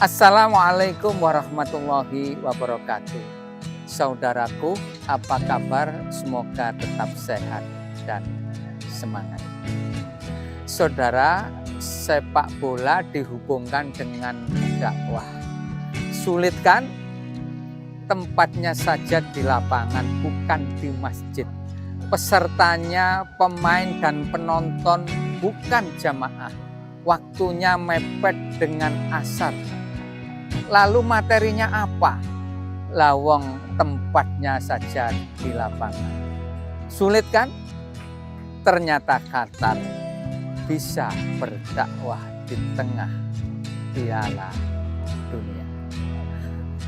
Assalamualaikum warahmatullahi wabarakatuh. Saudaraku, apa kabar? Semoga tetap sehat dan semangat. Saudara, sepak bola dihubungkan dengan dakwah. Sulit kan? Tempatnya saja di lapangan, bukan di masjid. Pesertanya, pemain dan penonton bukan jamaah. Waktunya mepet dengan asar. Lalu materinya apa? Lawang tempatnya saja di lapangan. Sulit kan? Ternyata Qatar bisa berdakwah di tengah piala dunia.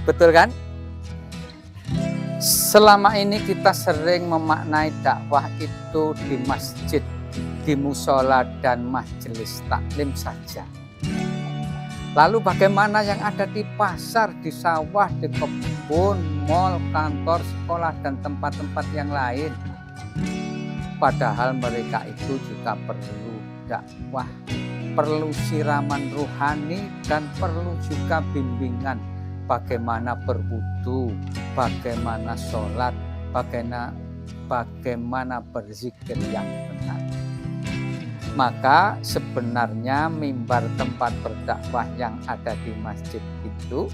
Betul kan? Selama ini kita sering memaknai dakwah itu di masjid, di musola dan majelis taklim saja. Lalu bagaimana yang ada di pasar, di sawah, di kebun, mal, kantor, sekolah, dan tempat-tempat yang lain? Padahal mereka itu juga perlu dakwah, perlu siraman rohani, dan perlu juga bimbingan. Bagaimana berwudu, bagaimana sholat, bagaimana berzikir yang benar. Maka sebenarnya mimbar tempat berdakwah yang ada di masjid itu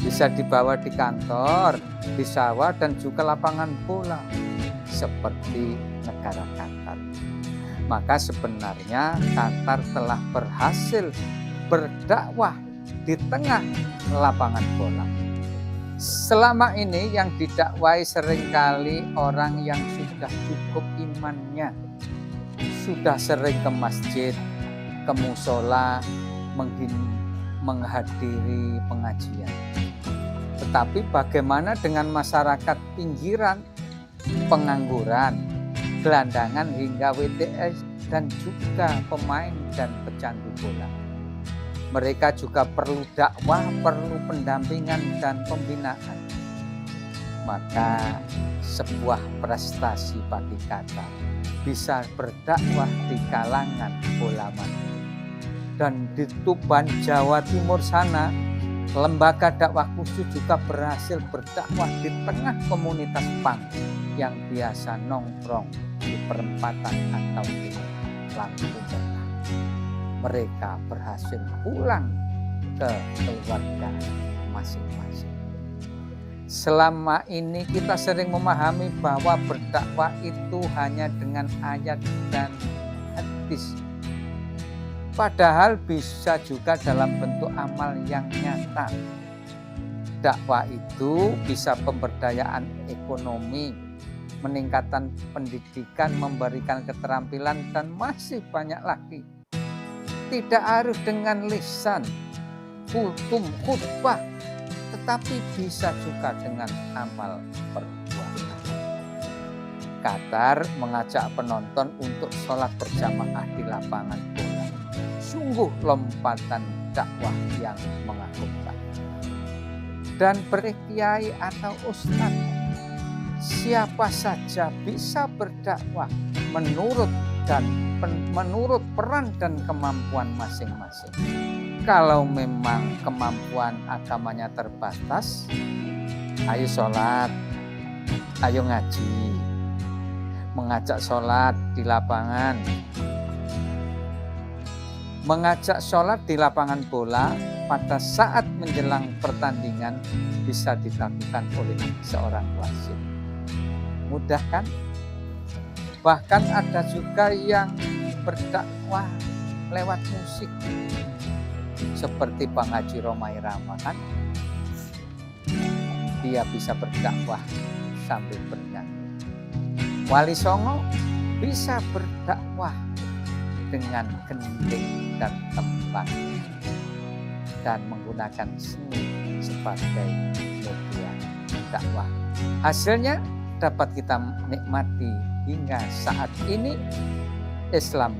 bisa dibawa di kantor, di sawah, dan juga lapangan bola seperti negara Qatar. Maka sebenarnya Qatar telah berhasil berdakwah di tengah lapangan bola. Selama ini yang didakwai seringkali orang yang sudah cukup imannya, sudah sering ke masjid, ke musola, menghadiri pengajian. Tetapi bagaimana dengan masyarakat pinggiran, pengangguran, gelandangan hingga WTS, dan juga pemain dan pecandu bola? Mereka juga perlu dakwah, perlu pendampingan dan pembinaan. Maka sebuah prestasi bagi Qatar bisa berdakwah di kalangan bola mati. Dan di Tuban, Jawa Timur sana, lembaga dakwah khusus juga berhasil berdakwah di tengah komunitas punk yang biasa nongkrong di perempatan atau di lampu merah. Mereka berhasil pulang ke keluarga masing-masing. Selama ini kita sering memahami bahwa berdakwah itu hanya dengan ayat dan hadis. Padahal bisa juga dalam bentuk amal yang nyata. Dakwah itu bisa pemberdayaan ekonomi, meningkatkan pendidikan, memberikan keterampilan, dan masih banyak lagi. Tidak harus dengan lisan, kultum, khutbah, tetapi bisa juga dengan amal perbuatan. Qatar mengajak penonton untuk sholat berjamaah di lapangan bola. Sungguh lompatan dakwah yang mengagumkan. Dan berkiai atau ustadz, siapa saja bisa berdakwah menurut peran dan kemampuan masing-masing. Kalau memang kemampuan agamanya terbatas, ayo sholat, ayo ngaji, mengajak sholat di lapangan, mengajak sholat di lapangan bola pada saat menjelang pertandingan bisa dilakukan oleh seorang wasit. Mudah kan? Bahkan ada juga yang berdakwah lewat musik, seperti Bang Haji Romai Rama kan, dia bisa berdakwah sambil bernyanyi. Wali Songo bisa berdakwah dengan gending dan tembang dan menggunakan seni sebagai media dakwah. Hasilnya dapat kita nikmati hingga saat ini. Islam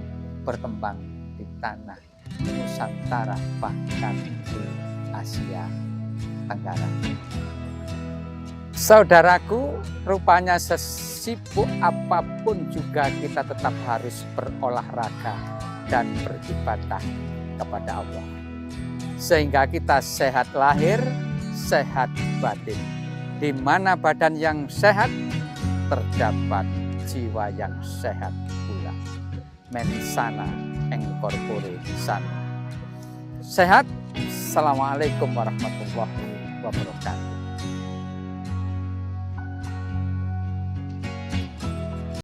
berkembang di tanah Nusantara, bahkan di Asia Tenggara. Saudaraku, rupanya sesibuk apapun juga kita tetap harus berolahraga dan beribadah kepada Allah. sehingga kita sehat lahir, sehat batin. Di mana badan yang sehat, terdapat jiwa yang sehat pula. Mensana in corpore sano. Sehat. Assalamualaikum warahmatullahi wabarakatuh.